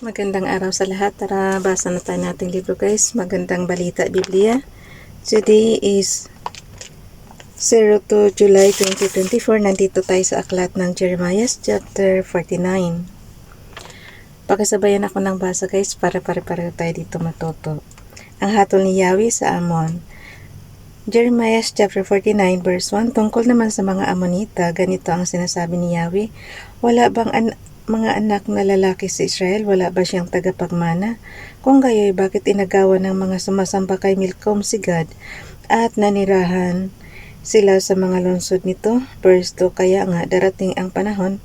Magandang araw sa lahat. Tara, basa na tayo nating libro guys. Magandang balita, Biblia. Today is 02 July 2024. Nandito tayo sa aklat ng Jeremiah chapter 49. Pagkasabayan ako ng basa guys para pare-pareho tayo dito matuto. Ang hatol ni Yahweh sa Amon. Jeremiah chapter 49 verse 1. Tungkol naman sa mga Amonita, ganito ang sinasabi ni Yahweh. Wala bang mga anak na lalaki sa Israel, wala ba siyang tagapagmana? Kung gayoy, bakit inagawa ng mga sumasamba kay Milcom si Gad at nanirahan sila sa mga lungsod nito? Verse 2, kaya nga darating ang panahon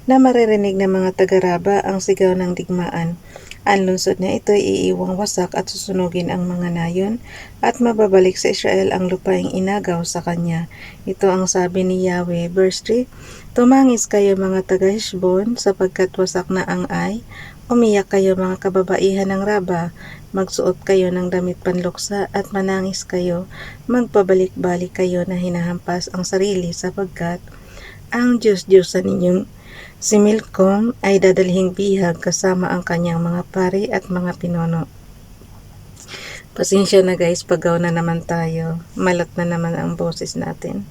na maririnig ng mga taga-Raba ang sigaw ng digmaan. Ang lungsod na ito ay iiwang wasak at susunugin ang mga nayon at mababalik sa Israel ang lupaing inagaw sa kanya. Ito ang sabi ni Yahweh. Verse 3, tumangis kayo mga taga-Heshbon sapagkat wasak na ang Ai. Umiyak kayo mga kababaihan ng Raba. Magsuot kayo ng damit panluksa at manangis kayo. Magpabalik-balik kayo na hinahampas ang sarili sapagkat ang Diyos-Diyosan ninyong si Milcom ay dadalhing bihag kasama ang kanyang mga pari at mga pinono. Pasensya na guys, pagaw na naman tayo. Malat na naman ang boses natin.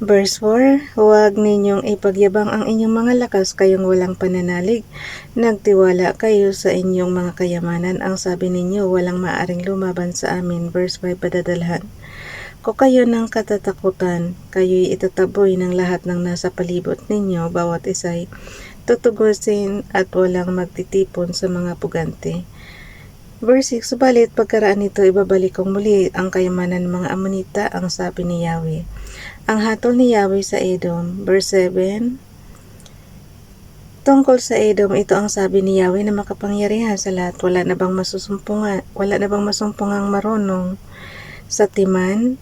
Verse 4, huwag ninyong ipagyabang ang inyong mga lakas, kayong walang pananalig. Nagtiwala kayo sa inyong mga kayamanan. Ang sabi ninyo, walang maaring lumaban sa amin. Verse 5, padadalhan. Kung kayo ng katatakutan, kayo'y itataboy ng lahat ng nasa palibot ninyo, bawat isa'y tutugusin at walang magtitipon sa mga pugante. Verse 6, subalit pagkaraan nito ibabalik kong muli ang kayamanan ng mga Amonita, ang sabi ni Yahweh. Ang hatol ni Yahweh sa Edom. Verse 7, tungkol sa Edom, ito ang sabi ni Yahweh na makapangyarihan sa lahat. Wala na bang masumpungang marunong sa Timan?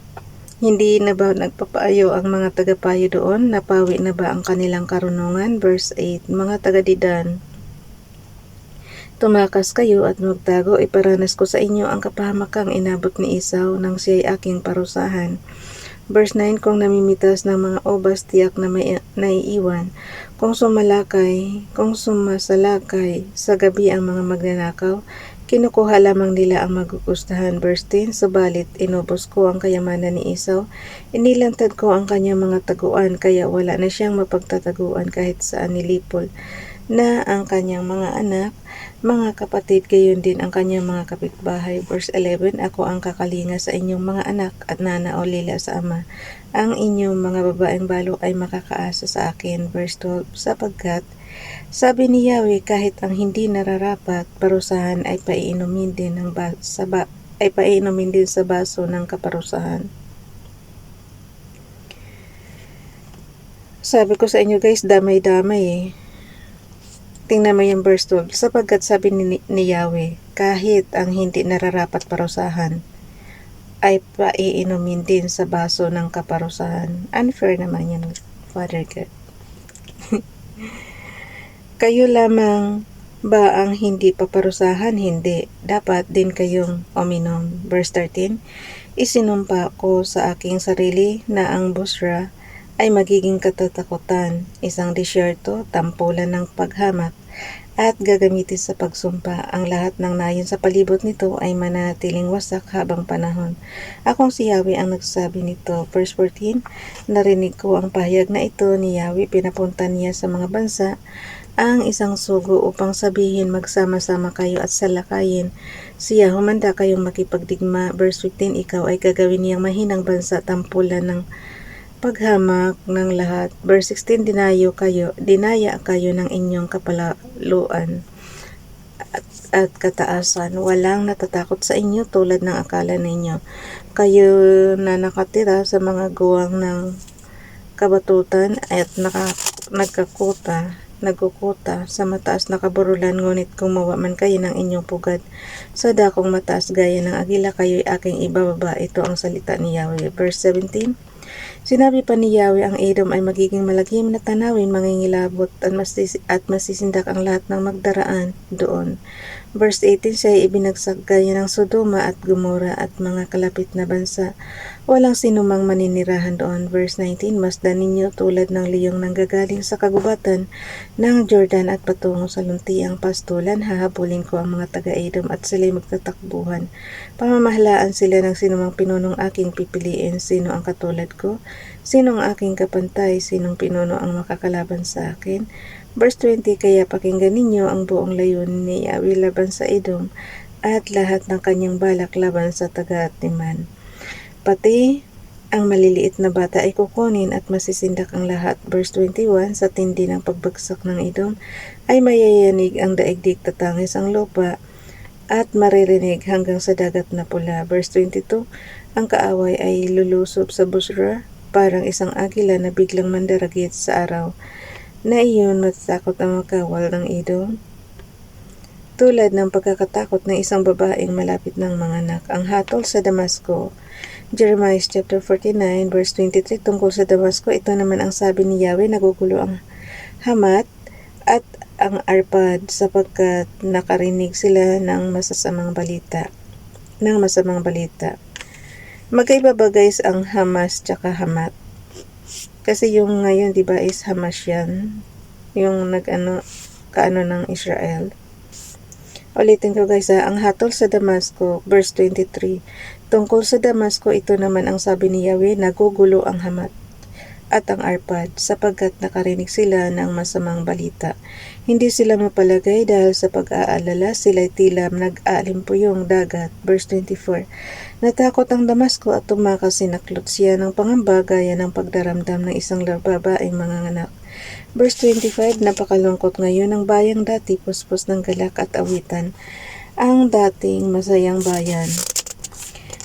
Hindi na ba nagpapaayo ang mga tagapayo doon? Napawi na ba ang kanilang karunungan? Verse 8, mga taga-Didan, tumakas kayo at magtago, iparanas ko sa inyo ang kapahamakang inabot ni Esau nang siya'y aking parusahan. Verse 9, kung namimitas ng mga obas, tiyak na may naiiwan. Kung sumasalakay sa gabi ang mga magnanakaw, kinukuha lamang nila ang magugustahan. Verse 10, subalit inubos ko ang kayamanan ni Esau, inilantad ko ang kanyang mga taguan, kaya wala na siyang mapagtataguan kahit saan nilipol na ang kanyang mga anak, mga kapatid, gayon din ang kanyang mga kapitbahay. Verse 11, ako ang kakalinga sa inyong mga anak at nanaolila sa ama. Ang inyong mga babaeng balo ay makakaasa sa akin. Verse 12, sapagkat sabi ni Yahweh, kahit ang hindi nararapat parusahan ay paiinumin din sa baso ng kaparusahan. Sabi ko sa inyo guys, damay-damay Tingnan mo yung verse 12. Sapagkat sabi ni Yahweh, kahit ang hindi nararapat parusahan ay paiinumin din sa baso ng kaparusahan. Unfair naman yan, Father God. Kayo lamang ba ang hindi paparusahan? Hindi. Dapat din kayong uminom. Verse 13, isinumpa ko sa aking sarili na ang Busra ay magiging katatakutan, isang disyerto, tampulan ng paghamak, at gagamitin sa pagsumpa. Ang lahat ng nayon sa palibot nito ay manatiling wasak habang panahon. Akong si Yahweh ang nagsasabi nito. Verse 14, narinig ko ang pahayag na ito ni Yahweh, pinapunta niya sa mga bansa ang isang sugo upang sabihin, magsama-sama kayo at salakayin siya, humanda kayong makipagdigma. Verse 15, ikaw ay gagawin niyang mahinang bansa, tampulan ng paghamak ng lahat. Verse 16, dinaya kayo ng inyong kapalaluan at kataasan. Walang natatakot sa inyo tulad ng akala ninyo. Kayo na nakatira sa mga guwang ng kabatutan at nagkukuta sa mataas na kaburulan, ngunit gumawa man kayo ng inyong pugad sa dakong mataas gaya ng agila, kayo'y aking ibababa. Ito ang salita ni Yahweh. Verse 17, sinabi pa ni Yahweh, ang Edom ay magiging malagim na tanawin, mangingilabot at masisindak ang lahat ng magdaraan doon. Verse 18, siya ay ibinagsak gaya ng Sodoma at Gomora at mga kalapit na bansa. Walang sinumang maninirahan doon. Verse 19, masdan ninyo tulad ng liyong nanggagaling sa kagubatan ng Jordan at patungo sa luntiang pastulan. Hahabulin ko ang mga taga-Edom at sila'y magtatakbuhan. Pamamahalaan sila ng sinumang pinunong aking pipiliin. Sino ang katulad ko? Sino ang aking kapantay? Sinong pinuno ang makakalaban sa akin? Verse 20, kaya pakinggan ninyo ang buong layunin ni Yahweh laban sa Edom at lahat ng kanyang balak laban sa taga-Timan. Pati ang maliliit na bata ay kukunin at masisindak ang lahat. Verse 21, sa tindi ng pagbagsak ng Edom ay mayayanig ang daigdig, tatangis ang lupa at maririnig hanggang sa dagat na pula. Verse 22, ang kaaway ay lulusob sa Bosra parang isang agila na biglang mandaragit sa araw na iyon matatakot ang makawal ng Edom. Tulad ng pagkakatakot ng isang babaeng malapit ng manganak. Ang hatol sa Damasco. Jeremiah chapter 49 verse 23 tungkol sa Damasco, ito naman ang sabi ni Yahweh, nagugulo ang Hamat at ang Arpad sapagkat nakarinig sila ng masamang balita. Magkaiba ba guys ang Hamas tsaka Hamat? Kasi yung ngayon 'di ba is Hamas yan, yung kaano ng Israel. Ulitin ko guys ang hatol sa Damasco, verse 23. Tungkol sa Damasco, ito naman ang sabi ni Yahweh, nagugulo ang Hamat at ang Arpad sapagkat nakarinig sila ng masamang balita. Hindi sila mapalagay dahil sa pag-aalala, sila'y tila nag-aalimpuyong dagat. Verse 24. Natakot ang Damasco at tumakas, sinaklot siya ng pangamba gaya ng pagdaramdam ng isang babaeng manganganak. Verse 25, napakalungkot ngayon ng bayang dati, puspos ng galak at awitan, ang dating masayang bayan.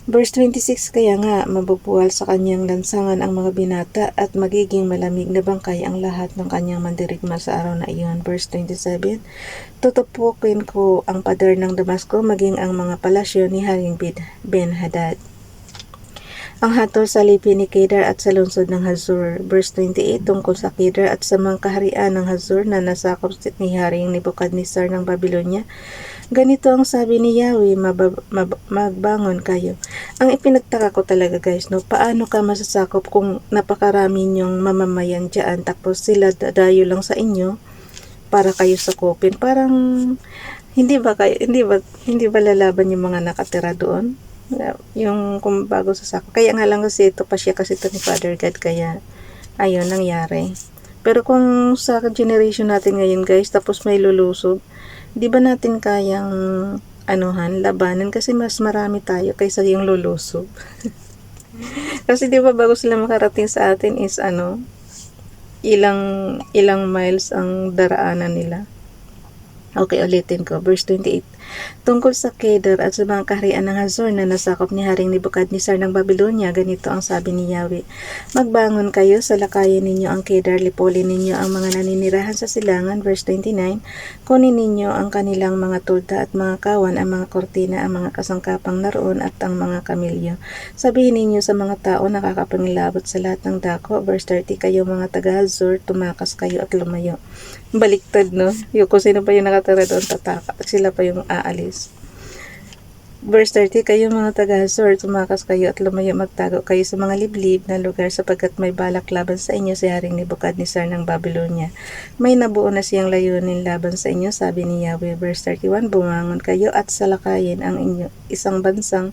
Verse 26, kaya nga mabubuwal sa kanyang lansangan ang mga binata at magiging malamig na bangkay ang lahat ng kanyang mandirigma sa araw na iyon. Verse 27, tutupukin ko ang pader ng Damasco maging ang mga palasyo ni Haring Ben-Hadad. Ang hatol sa lipi ni Kedar at sa lungsod ng Hazor. Verse 28, tungkol sa Kedar at sa mga kaharian ng Hazor na nasakop ni Haring Nebukadnezar ng Babylonia. Ganito ang sabi ni Yahweh, magbangon kayo. Ang ipinagtaka ko talaga guys, paano ka masasakop kung napakarami niyong mamamayan dyan, tapos sila dadayo lang sa inyo para kayo sakupin. Parang hindi ba lalaban yung mga nakatira doon? Yung kung bago sa sako. Kaya nga lang kasi ito pa siya kasi ito ni Father God, kaya ayun nangyari. Pero kung sa generation natin ngayon guys, tapos may lulusob, di ba natin kayang labanan kasi mas marami tayo kaysa yung lulusob. Kasi di ba bago sila makarating sa atin is ilang miles ang daraanan nila. Okay, ulitin ko. Verse 28. Tungkol sa Kedar at sa mga kaharian ng Hazor na nasakop ni Haring Nebukadnezar ng Babylonia, ganito ang sabi ni Yahweh. Magbangon kayo, salakayin ninyo ang Kedar, lipolin ninyo ang mga naninirahan sa silangan. Verse 29. Kunin ninyo ang kanilang mga tulda at mga kawan, ang mga kortina, ang mga kasangkapang naroon at ang mga kamilyo. Sabihin ninyo sa mga tao nakakapangilabot sa lahat ng dako. Verse 30. Kayo mga taga-Hazor, tumakas kayo at lumayo. Baliktad, no? Yung kung sino pa yung nakatira doon, tataka. Sila pa yung aalis. Verse 30, kayo mga taga-Hazor, tumakas kayo at lumayo, magtago kayo sa mga liblib na lugar sapagkat may balak laban sa inyo si Haring Nebukadnezar ng Babylonia. May nabuo na siyang layunin laban sa inyo, sabi ni Yahweh. Verse 31, bumangon kayo at salakayin ang inyo isang bansang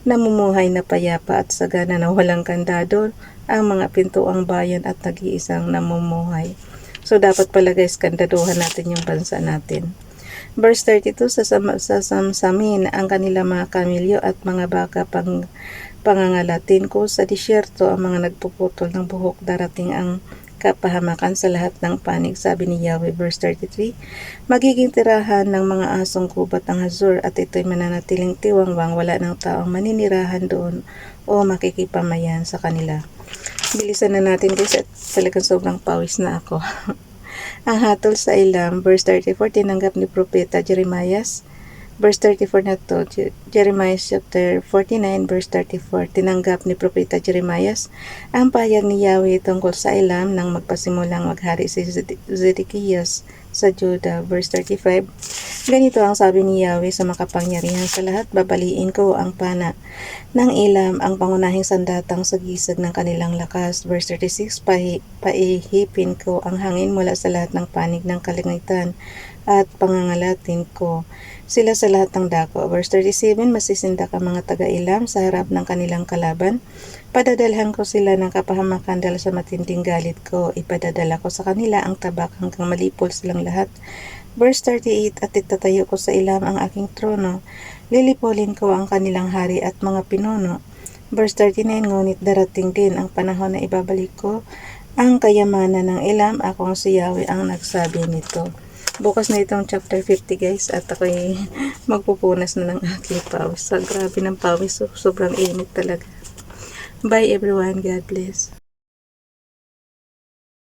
namumuhay na payapa at sagana na walang kandado, ang mga pintuang bayan at nag-iisang namumuhay. So, dapat pala guys, kandaduhan natin yung bansa natin. Verse 32, sasamsamin ang kanilang mga kamilyo at mga baka pangangalatin ko sa disyerto ang mga nagpuputol ng buhok, darating ang kapahamakan sa lahat ng panig, sabi ni Yahweh. Verse 33, magiging tirahan ng mga asong kubat ang Hazor at ito'y mananatiling tiwangwang, wala ng taong maninirahan doon o makikipamayan sa kanila. Bilisan na natin guys at talagang sobrang pawis na ako. Ang hatol sa Elam, verse 34, tinanggap ni Propeta Jeremiah. Verse 34 na to, Jeremiah chapter 49, verse 34, tinanggap ni Propeta Jeremiah ang pahayag ni Yahweh tungkol sa Elam nang magpasimulang maghari si Zedekias sa Judah. Verse 35, Ganito ang sabi ni Yahweh sa makapangyarihan sa lahat, babaliin ko ang pana ng ilam, ang pangunahing sandatang sa gisag ng kanilang lakas. Verse 36, paihipin ko ang hangin mula sa lahat ng panig ng kalangitan at pangangalatin ko sila sa lahat ng dako. Verse 37, masisindak ang mga taga-ilam sa harap ng kanilang kalaban. Padadalhan ko sila ng kapahamakan dahil sa matinding galit ko. Ipadadala ko sa kanila ang tabak hanggang malipol silang lahat. Verse 38, at itatayo ko sa ilam ang aking trono. Lilipolin ko ang kanilang hari at mga pinuno. Verse 39, ngunit darating din ang panahon na ibabalik ko ang kayamanan ng ilam. Akong si Yahweh ang nagsabi nito. Bukas na itong chapter 50 guys at ako'y magpupunas na ng aking pawis. Grabe ng pawis, sobrang init talaga. Bye everyone, God bless.